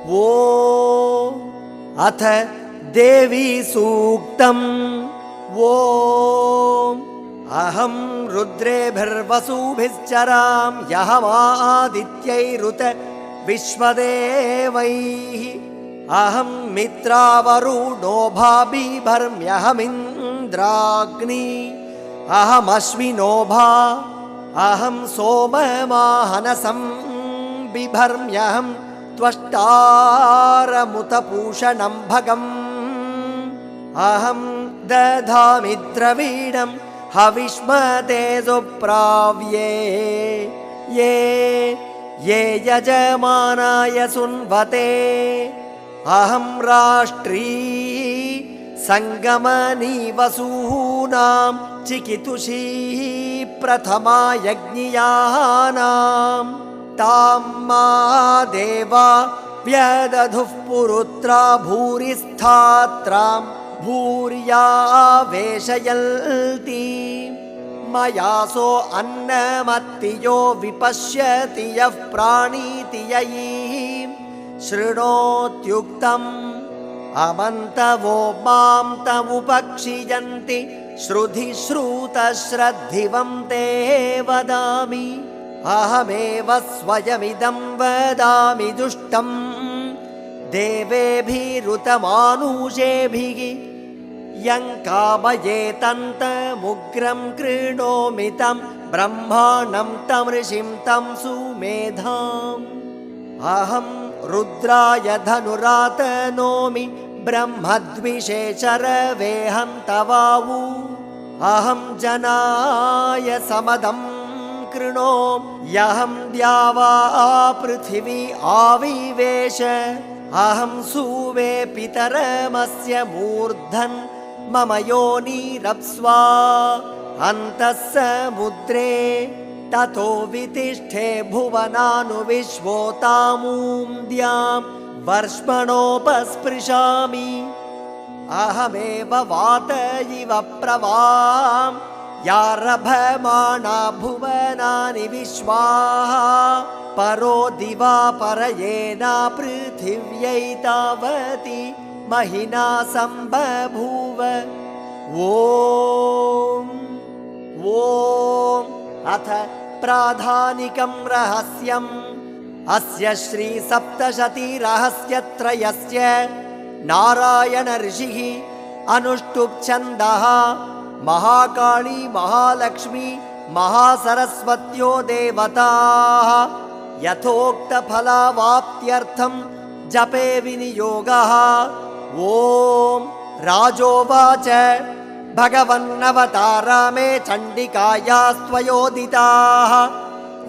वो अथ देवी सूक्तम्। ओम अहं रुद्रेभिर्वसुभिश्चरां यहमादित्यैरुत विश्वदेवैः। अहं मित्रावरुणो भाबिभर्म्यहमिन्द्राग्नि। अहमश्विनो भा अहं सोममाहनसं बिभर्म्यहं त्वष्टारमुतपूषणं भगम्। अहं दधामि द्रविणं हविष्मते सुप्राव्ये। ये यजमानाय सुन्वते। अहं राष्ट्री संगमनी वसूनां चिकितुषी प्रथमा यज्ञियानां। तां मा देवा व्यदधुः पुरुत्रा भूरिस्थात्रां भूर्या वेशयन्ति। मयासो अन्नमत्ति यो विपश्यति यः प्राणीति ययि शृणोत्युक्तम्। अमन्तवो मां तमुपक्षियन्ति श्रुतिश्रुतश्रद्धिवं ते वदामि। अहमेव स्वयमिदं वदामि दुष्टम् देवेभिरुतमानुषेभिः। यं कामयेतन्तमुग्रं कृणोमि तं ब्रह्माणं तं ऋषिं तं सुमेधाम्। अहं रुद्राय धनुरातनोमि ब्रह्मद्विषेशरवेहं तवावु। अहं जनाय समदं कृणोम्यहं द्यावा पृथिवी आविवेश। अहं सुवे पितरमस्य मूर्धन् मम योनिरप्स्वा अन्तः समुद्रे। ततो वितिष्ठे भुवनानुविश्वोतामून्द्यां वर्ष्मणोपस्पृशामि। अहमेव वात इव प्रवां यारभमाणा भुवनानि विश्वाः। परो दिवा परयेना पृथिव्यै तावती महिना सम्बभूव। ॐ अथ प्राधानिकं रहस्यम् अस्य श्री सप्तशती रहस्यत्रयस्य। नारायण ऋषिः अनुष्टुप् छन्दः महाकाली महालक्ष्मी महासरस्वत्यो देवताः यथोक्तफलावाप्त्यर्थं जपे विनियोगः। ॐ राजोवाच भगवन्नवतारा मे चण्डिकायास्त्वयोदिताः।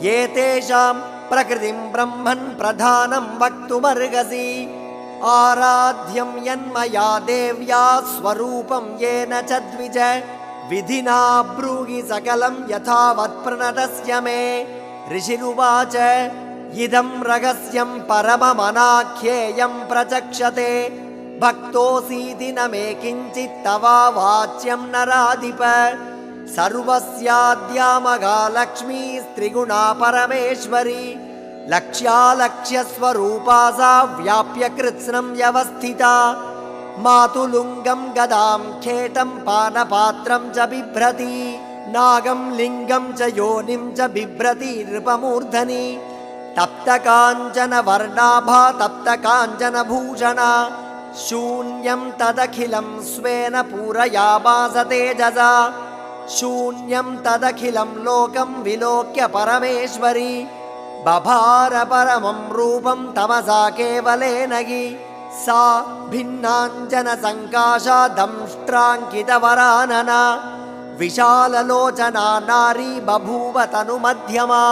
एतेषां प्रकृतिं ब्रह्मन् प्रधानं वक्तुमर्हसि। आराध्यं यन्मया देव्या स्वरूपं येन च द्विज। विधिना ब्रूहि सकलं यथावत् प्रणतस्य मे। ऋषिरुवाच इदं रहस्यं परममनाख्येयं प्रचक्षते। भक्तोऽसीति न मे किञ्चित् तव वाच्यं नराधिप। सर्वस्याद्या महालक्ष्मीस्त्रिगुणा परमेश्वरी। लक्ष्यालक्ष्यस्वरूपा सा व्याप्य कृत्स्नं व्यवस्थिता। मातुलुङ्गं गदां खेटं पानपात्रं च बिभ्रति। नागं लिङ्गं च योनिं च बिभ्रति नृपमूर्धनि। तप्तकाञ्चन वर्णाभा तप्तकाञ्चनभूषणा। शून्यं तदखिलं स्वेन पूरया भासतेजसा। शून्यं तदखिलं लोकं विलोक्य परमेश्वरी। बभार परमं रूपं तमसा केवलेन हि। सा भिन्नाञ्जनसङ्काशा दंष्ट्राङ्कितवरानना। विशाललोचना नारी बभूव तनुमध्यमा।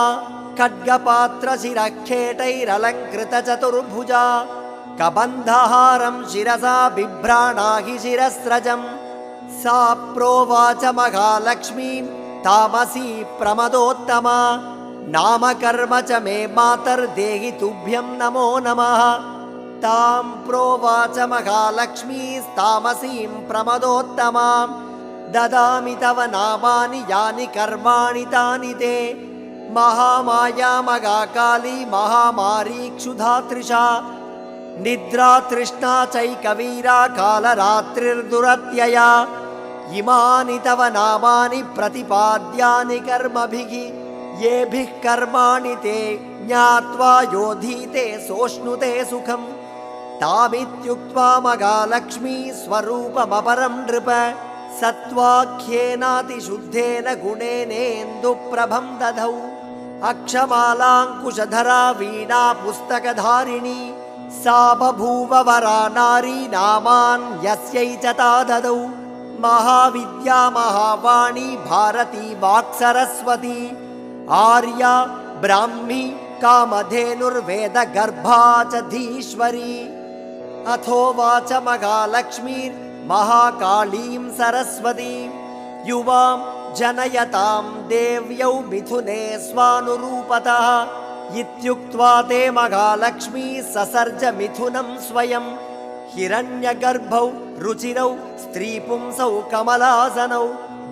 खड्गपात्रशिरः खेटैरलङ्कृतचतुर्भुजा। कबन्धहारं शिरसा बिभ्राणा हि शिरस्रजम्। सा प्रोवाच महालक्ष्मीं तामसी प्रमदोत्तमा। नामकर्म च मे मातर्देहि तुभ्यं नमो नमः। तां प्रोवाच महालक्ष्मीस्तामसीं प्रमदोत्तमां। ददामि तव नामानि यानि कर्माणि तानि ते। महामाया महाकाली महामारी क्षुधा तृषा। निद्रा तृष्णा चैकवीरा कालरात्रिर्दुरत्यया इमानि तव नामानि प्रतिपाद्यानि कर्मभिः येभिः कर्माणि ते ज्ञात्वा योधीते सोऽश्नुते सुखम् तामित्युक्त्वा महालक्ष्मी स्वरूपमपरं नृप सत्त्वाख्येनातिशुद्धेन गुणेनेन्दुप्रभं दधौ अक्षमालाङ्कुशधरा वीणा पुस्तकधारिणी सा बभूव वरा नारी नामान्यस्यै च ता ददौ महाविद्या महावाणी भारती वाक्सरस्वती आर्या ब्राह्मी कामधेनुर्वेदगर्भा च धीश्वरी अथोवाच महालक्ष्मीर्महाकालीं सरस्वतीं युवां जनयतां देव्यौ मिथुने स्वानुरूपतः इत्युक्त्वा ते महालक्ष्मी ससर्ज मिथुनं स्वयं हिरण्यगर्भौ रुचिरौ स्त्रीपुंसौ कमलासनौ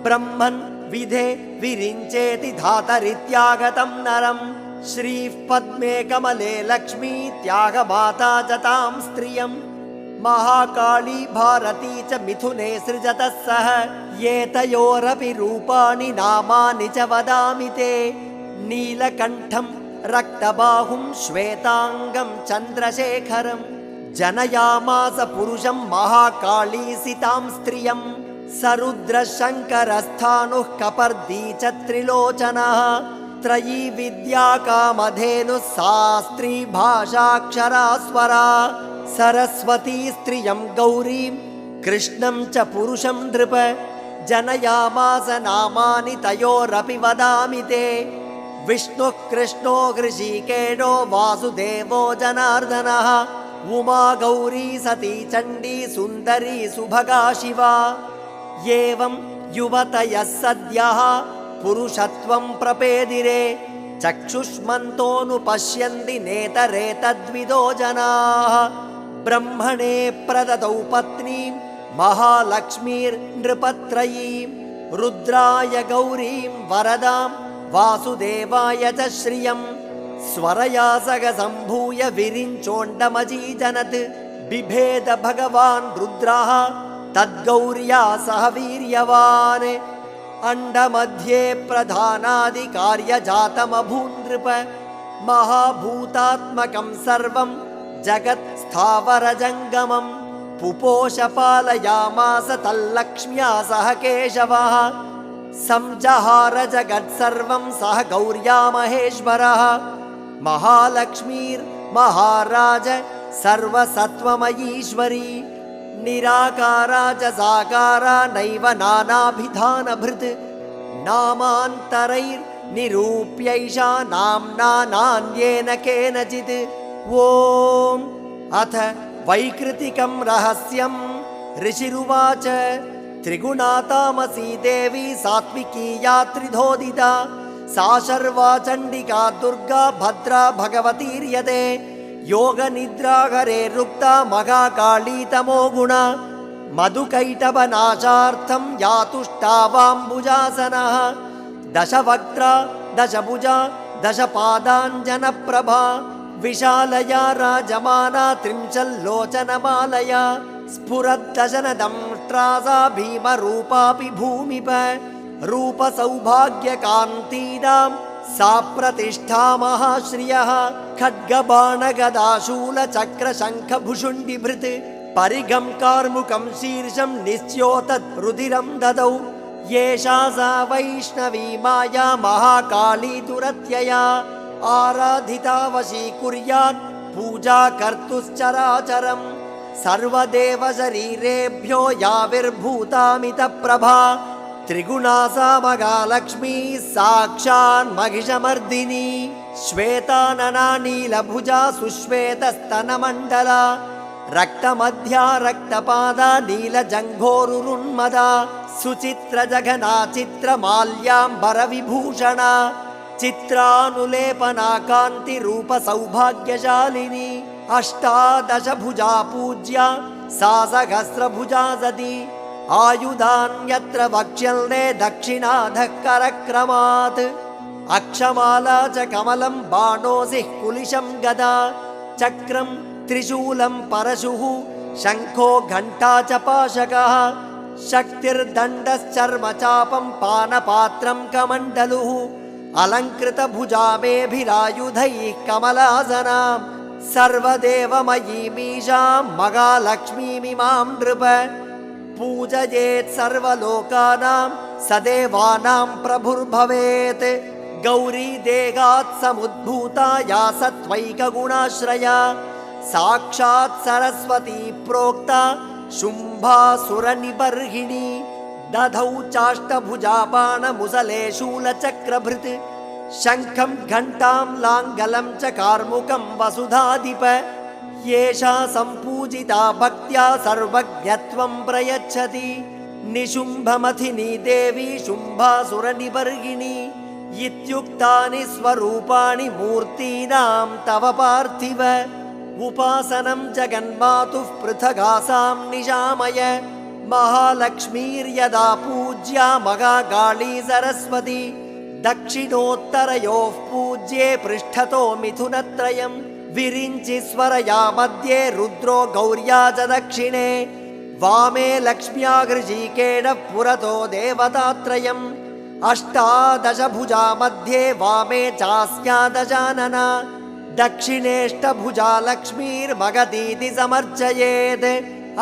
ब्रह्मन् विधे विरिञ्चेति धातरित्यागतं नरं श्रीः पद्मे कमले लक्ष्मी त्यागमाता च तां स्त्रियं महाकाली भारती च मिथुने सृजतः सह एतयोरपि रूपाणि नामानि च वदामि ते नीलकण्ठं रक्तबाहुं श्वेताङ्गं चन्द्रशेखरं जनयामास पुरुषं महाकालीसितां स्त्रियं सरुद्रशङ्करस्थाणुः कपर्दी च त्रिलोचनः त्रयी विद्या कामधेनुः सा स्त्री भाषाक्षरास्वरा सरस्वती स्त्रियं गौरीं कृष्णं च पुरुषं नृप जनयामास नामानि तयोरपि वदामि ते विष्णुः कृष्णो हृषीकेशो वासुदेवो जनार्दनः उमा गौरी सती चण्डी सुन्दरी सुभगा शिवा एवं युवतयः सद्यः पुरुषत्वं प्रपेदिरे चक्षुष्मन्तोऽनुपश्यन्ति नेतरे तद्विदो जनाः ब्रह्मणे प्रददौ पत्नीं महालक्ष्मीर्नृपत्रयीं रुद्राय गौरीं वरदां वासुदेवाय च श्रियं स्वरया सह सम्भूय विरिञ्चोण्डमजीजनत् बिभेद भगवान् रुद्रः तद्गौर्या सह वीर्यवान् अण्डमध्ये प्रधानादिकार्यजातमभून्नृप महाभूतात्मकं सर्वं जगत् स्थावरजङ्गमं पुपोषपालयामास तल्लक्ष्म्या सह केशवः संजहार जगत्सर्वं सह गौर्या महेश्वरः महालक्ष्मीर्महाराज सर्वसत्त्वमयीश्वरी निराकारा च साकारा नैव नानाभिधानभृत् नामान्तरैर्निरूप्यैषा नाम्ना नान्येन केनचित् ॐ अथ वैकृतिकं रहस्यं ऋषिरुवाच त्रिगुणातामसी देवी सात्विकी या त्रिधोदिता सा शर्वा चण्डिका दुर्गा भद्रा भगवतीर्यते योगनिद्राघरे रुक्ता महाकाली तमो गुणा मधुकैटभनाशार्थं यातुष्टावाम्बुजासनः दशवक्त्रा दशभुजा दशपादाञ्जनप्रभा विशालया राजमाना त्रिंशल्लोचनमालया स्फुरद्दशनदंष्ट्रासा भीमरूपापि भूमिप रूपसौभाग्यकान्तीनां सा प्रतिष्ठा महाश्रियः खड्गबाणगदाशूलचक्रशङ्खभुषुण्डिभृत् परिगं कार्मुकं शीर्षं निस्योतत् रुधिरं ददौ येषा सा वैष्णवी माया महाकाली दुरत्यया आराधिता वशीकुर्यात् पूजा कर्तुश्चराचरं सर्वदेवशरीरेभ्यो याविर्भूतामितप्रभा त्रिगुणा सा महालक्ष्मी साक्षान्महिषमर्दिनी श्वेतानना नीलभुजा सुश्वेतस्तनमण्डला रक्तमध्या रक्तपादा नीलजङ्घोरुरुन्मदा सुचित्रजघना चित्रमाल्याम्बरविभूषणा चित्रानुलेपना कान्तिरूपसौभाग्यशालिनी अष्टादशभुजा पूज्या सा सहस्रभुजा सती आयुधान्यत्र वक्ष्यन्ते दक्षिणाधः करक्रमात् अक्षमाला च कमलं बाणोऽसिः कुलिशं गदा चक्रं त्रिशूलं परशुः शङ्खो घण्टा च पाशकः शक्तिर्दण्डश्चर्मचापं पानपात्रं कमण्डलुः अलङ्कृतभुजामेभिरायुधैः कमलासनां सर्वदेवमयीमीशां महालक्ष्मीमिमां नृप पूजयेत् सर्वलोकानां सदेवानां प्रभुर्भवेत् गौरी देहात् समुद्भूता या सत्त्वैकगुणाश्रया साक्षात् सरस्वती प्रोक्ता शुम्भासुरनिबर्हिणी दधौ चाष्टभुजा बाणमुसले शूलचक्रभृत् शङ्खं घण्टां लाङ्गलं च कार्मुकं वसुधाधिप येषा सम्पूजिता भक्त्या सर्वज्ञत्वं प्रयच्छति निशुम्भमथिनी देवी शुम्भासुरनिबर्हिणी इत्युक्तानि स्वरूपाणि मूर्तीनां तव पार्थिव उपासनं जगन्मातुः पृथगासां निशामय महालक्ष्मीर्यदा पूज्या महाकाली सरस्वती दक्षिणोत्तरयोः पूज्ये पृष्ठतो मिथुनत्रयं विरिञ्चि स्वरया मध्ये रुद्रो गौर्या च दक्षिणे वामे लक्ष्म्या गृहीकेण पुरतो देवतात्रयम् अष्टादशभुजा मध्ये वामे चास्या दशानना दक्षिणेष्टभुजा लक्ष्मीर्मगधीति समर्चयेत्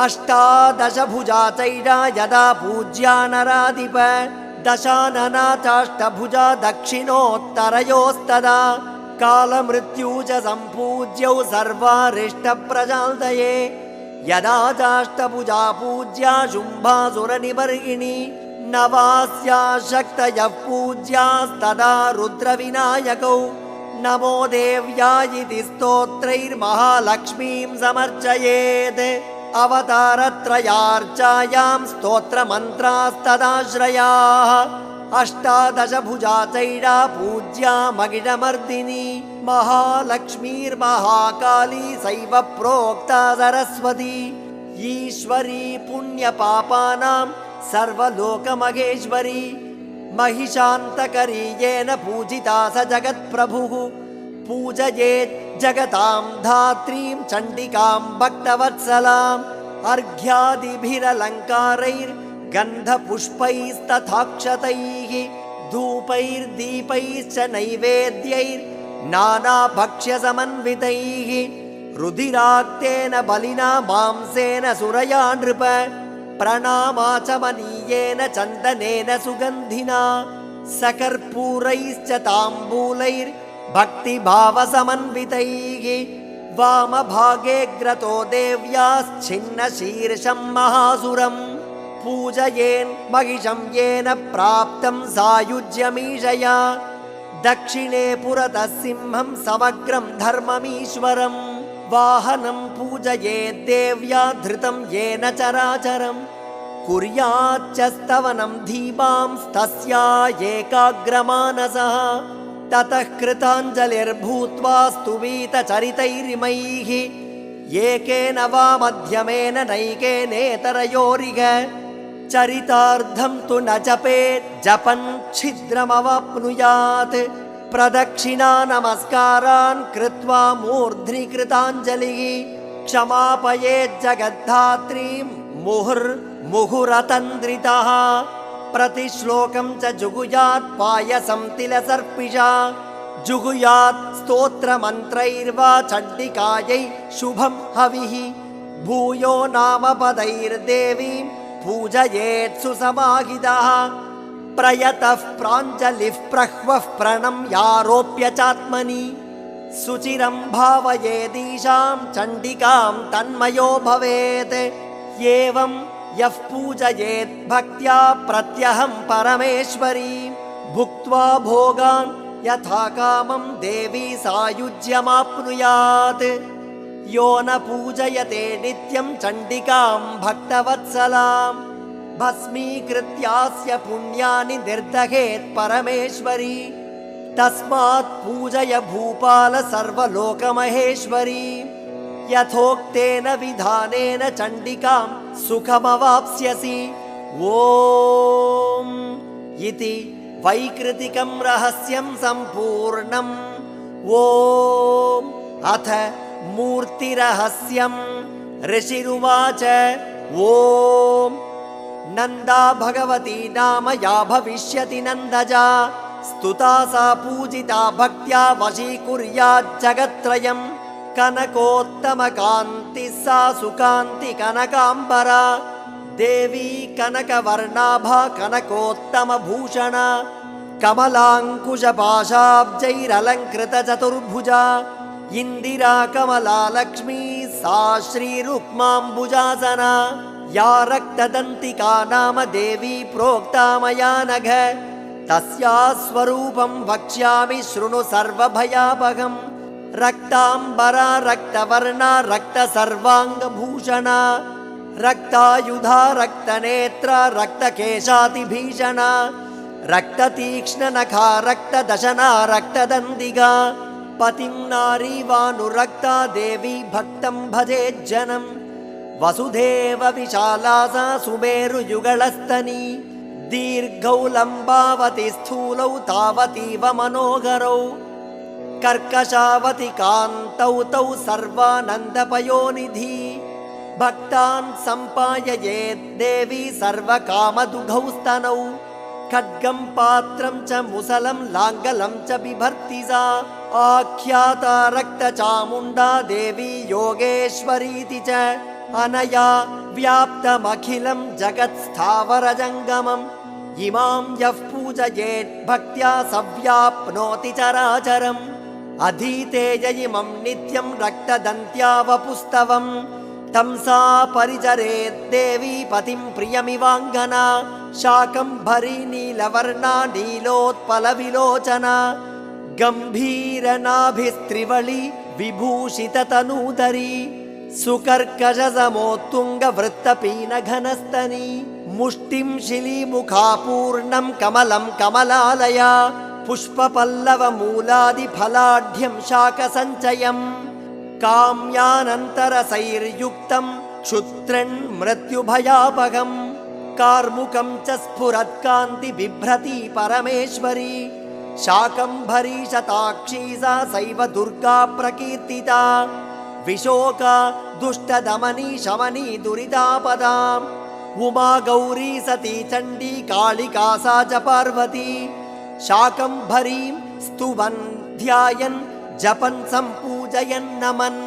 अष्टादशभुजा चैडा यदा पूज्या नराधिप दशानना चाष्टभुजा दक्षिणोत्तरयोस्तदा कालमृत्यु च सम्पूज्यौ सर्वारिष्टप्रजाल्दये यदा चाष्टभुजा पूज्या शुम्भासुरनिबर्हिणी नवास्या शक्तयः पूज्यास्तदा रुद्रविनायकौ नमो देव्या इति स्तोत्रैर्महालक्ष्मीं समर्चयेत् अवतारत्रयार्चायां स्तोत्रमन्त्रास्तदाश्रयाः अष्टादशभुजा चैडा पूज्या मगिडमर्दिनी महालक्ष्मीर्महाकाली सैव प्रोक्ता सरस्वती ईश्वरी पुण्यपापानां सर्वलोकमहेश्वरी महिषान्तकरी येन पूजिता स जगत्प्रभुः पूजयेत् जगतां धात्रीं चण्डिकां भक्तवत्सलाम् अर्घ्यादिभिरलङ्कारैर्गन्धपुष्पैस्तथाक्षतैः धूपैर्दीपैश्च नैवेद्यैर्नानाभक्ष्यसमन्वितैः रुधिराक्तेन बलिना मांसेन सुरया नृप प्रणामाचमनीयेन चन्दनेन सुगन्धिना सकर्पूरैश्च ताम्बूलैर्भक्तिभावसमन्वितैः वामभागे ग्रतो देव्याश्छिन्नशीर्षं महासुरं पूजयेन् महिषं येन प्राप्तं सायुज्यमीशया दक्षिणे पुरतः सिंहं समग्रं धर्ममीश्वरम् वाहनं पूजयेत् देव्या धृतं येन चराचरं कुर्याच्च स्तवनं धीमांस्तस्या एकाग्रमानसः ततः कृताञ्जलिर्भूत्वा स्तुवीतचरितैरिमैः एकेन वा मध्यमेन नैकेनेतरयोरिह चरितार्धं तु न जपेत् जपन् छिद्रमवाप्नुयात् प्रदक्षिणा नमस्कारान् कृत्वा मूर्ध्नि कृताञ्जलिः क्षमापयेत् जगद्धात्रीं मुहुरतन्द्रितः प्रतिश्लोकं च जुगुयात् पायसं तिलसर्पिषा जुगुयात् स्तोत्रमन्त्रैर्वा चण्डिकायै शुभं हविः भूयो नामपदैर्देवीं पूजयेत् सुसमाहितः प्रयतः प्राञ्जलिः प्रह्वः प्रणम्यारोप्य चात्मनि सुचिरं भावयेदीशां चण्डिकां तन्मयो भवेत् एवं यः पूजयेत् भक्त्या प्रत्यहं परमेश्वरी भुक्त्वा भोगान् यथा कामं देवी सायुज्यमाप्नुयात् यो न पूजयते नित्यं चण्डिकां भक्तवत्सलां भस्मीकृत्यास्य पुण्यानि निर्दहेत् परमेश्वरी तस्मात् पूजय भूपाल सर्वलोकमहेश्वरी यथोक्तेन विधानेन चण्डिकां सुखमवाप्स्यसि ॐ इति वैकृतिकं रहस्यं सम्पूर्णम् ॐ अथ मूर्तिरहस्यं ऋषिरुवाच ॐ नन्दा भगवती नाम या भविष्यति नन्दजा स्तुता सा पूजिता भक्त्या वशीकुर्याज्जगत्त्रयं कनकोत्तमकान्तिः सा सुकान्ति कनकाम्बरा देवी कनकवर्णाभा कनकोत्तमभूषणा कमलाङ्कुशपाशाब्जैरलङ्कृतचतुर्भुजा इन्दिरा कमला लक्ष्मी सा श्रीरुक्माम्बुजासना या रक्तदन्तिका नाम देवी प्रोक्ता मया नघ तस्या स्वरूपं वक्ष्यामि शृणु सर्वभयापहम् रक्ताम्बरा रक्तवर्णा रक्तसर्वाङ्गभूषणा रक्तायुधा रक्तनेत्रा रक्तकेशातिभीषणा रक्ततीक्ष्णनखा रक्तदशना रक्तदन्तिका पतिं नारीवानुरक्ता देवी भक्तं भजेज्जनम् वसुधेव विशाला सा सुमेरुयुगलस्तनी दीर्घौ लम्बावति स्थूलौ तावतीव मनोहरौ कर्कशावति कान्तौ तौ सर्वानन्दपयोनिधि भक्तान् सम्पाययेत् देवी सर्वकामदुघौ स्तनौ खड्गं पात्रं च मुसलं लाङ्गलं च बिभर्ति सा आख्याता रक्तचामुण्डा देवी योगेश्वरीति च अनया व्याप्तमखिलं जगत्स्थावरजङ्गमम् इमां यः पूजयेत् भक्त्या सव्याप्नोति चराचरम् अधीतेय इमं नित्यं रक्तदन्त्या वपुस्तवम् तं सा परिचरेत् देवी पतिं प्रियमिवाङ्गना शाकम्भरी नीलवर्णा नीलोत्पलविलोचना गम्भीरनाभिस्त्रिवळि विभूषिततनूदरी सुकर्कशसमोत्तुङ्गवृत्तपीनघनस्तनी मुष्टिं शिलीमुखापूर्णं कमलं कमलालया पुष्पपल्लवमूलादिफलाढ्यं शाकसञ्चयम् काम्यानन्तरसैर्युक्तं क्षुत्रेन्मृत्युभयापहम् कार्मुकं च स्फुरत्कान्ति बिभ्रती परमेश्वरी शाकम्भरी शताक्षी सा सैव दुर्गा प्रकीर्तिता विशोका दुष्टदमनी शमनी दुरितापदाम् उमा गौरी सती चण्डी कालिका सा च पार्वती शाकम्भरीं स्तुवन् ध्यायन् जपन् सम्पूजयन् नमन्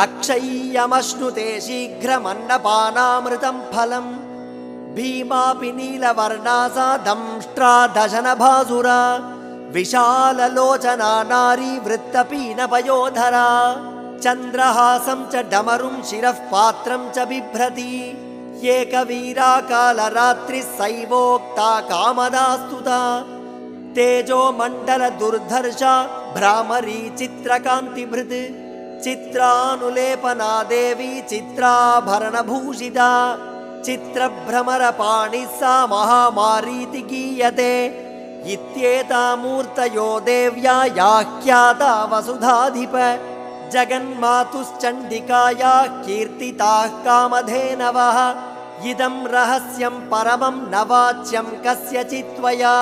अक्षय्यमश्नुते शीघ्रमन्नपानामृतं फलम् भीमापि नीलवर्णा सा दंष्ट्रा दशनभासुरा विशाललोचना नारी वृत्तपीनपयोधरा चन्द्रहासं च डमरुं शिरः पात्रं च बिभ्रति एकवीरा कालरात्रिः सैवोक्ता कामदा स्तुता तेजो मण्डल दुर्धर्षा भ्रामरी चित्रकान्तिभृत् चित्रानुलेपना देवी चित्राभरणभूषिता चित्रभ्रमरपाणिः सा महामारीति गीयते इत्येता मूर्तयो देव्या याख्याता वसुधाधिप जगन्मातुश्चण्डिकायाः कीर्तिताः कामधेनवः इदं रहस्यं परमं न वाच्यं कस्यचित् त्वया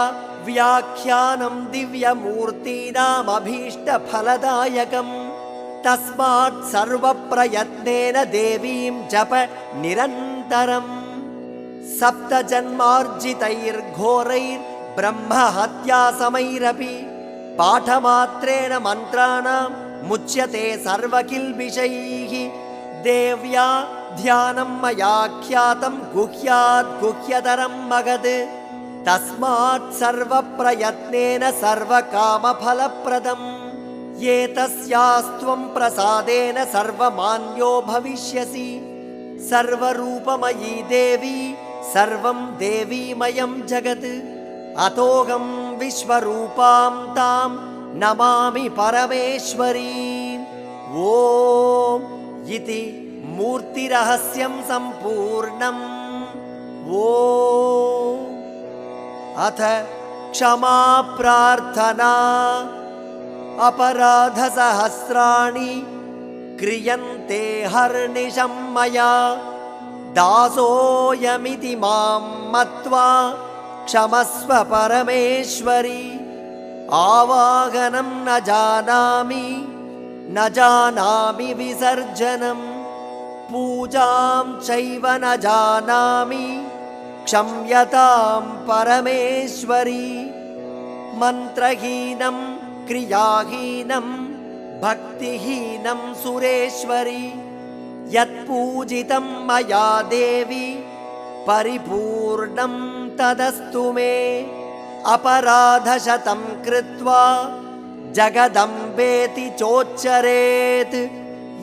व्याख्यानं दिव्यमूर्तीनामभीष्टफलदायकम् तस्मात् सर्वप्रयत्नेन देवीं जप निरन्तरम् सप्तजन्मार्जितैर्घोरैर्ब्रह्महत्यासमैरपि पाठमात्रेण मन्त्राणां मुच्यते सर्वकिल्बिषैः देव्या ध्यानं मयाख्यातं गुह्यात् गुह्यतरं मगध तस्मात् सर्वप्रयत्नेन सर्वकामफलप्रदम् एतस्यास्त्वं प्रसादेन सर्वमान्यो भविष्यसि सर्वरूपमयी देवी सर्वं देवीमयं जगत् अतोऽहं विश्वरूपां तां नमामि परमेश्वरीम् ॐ इति मूर्तिरहस्यं सम्पूर्णम् ॐ अथ क्षमा प्रार्थना अपराधसहस्राणि क्रियन्ते हर्निशं मया दासोऽयमिति मां मत्वा क्षमस्व परमेश्वरि आवाहनं न जानामि न जानामि विसर्जनम् पूजां चैव न जानामि क्षम्यतां परमेश्वरी मन्त्रहीनं क्रियाहीनं भक्तिहीनं सुरेश्वरी यत्पूजितं मया देवी परिपूर्णं तदस्तु मे अपराधशतं कृत्वा जगदम्बेति चोच्चरेत्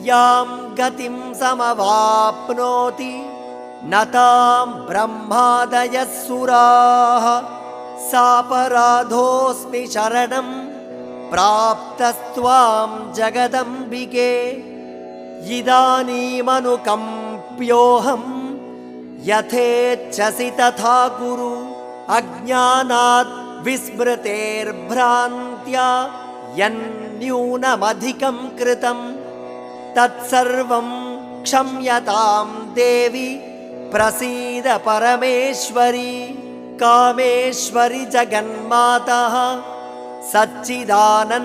यां गतिं समवाप्नोति न तां ब्रह्मादयः सुराः सापराधोऽस्मि शरणं प्राप्तस्त्वां जगदम्बिके इदानीमनुकम्प्योऽहं यथेच्छसि तथा कुरु अज्ञानात् विस्मृतेर्भ्रान्त्या यन्न्यूनमधिकं कृतं तत्सर्वं क्षम्यतां देवी प्रसीद परमेश्वरी कामेश्वरि जगन्मातः सच्चिदानन्दविग्रहे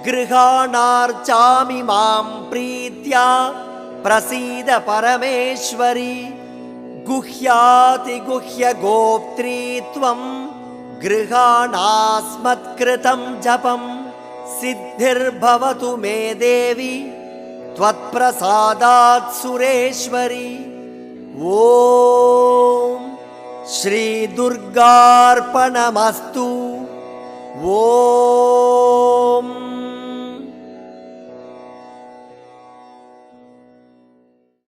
गृहाणार्चामि मां प्रीत्या प्रसीद परमेश्वरी गुह्यातिगुह्यगोप्त्री त्वं गृहाणास्मत्कृतं जपं सिद्धिर्भवतु मे देवी त्वत्प्रसादात् सुरेश्वरी ॐ श्रीदुर्गार्पणमस्तु। ॐ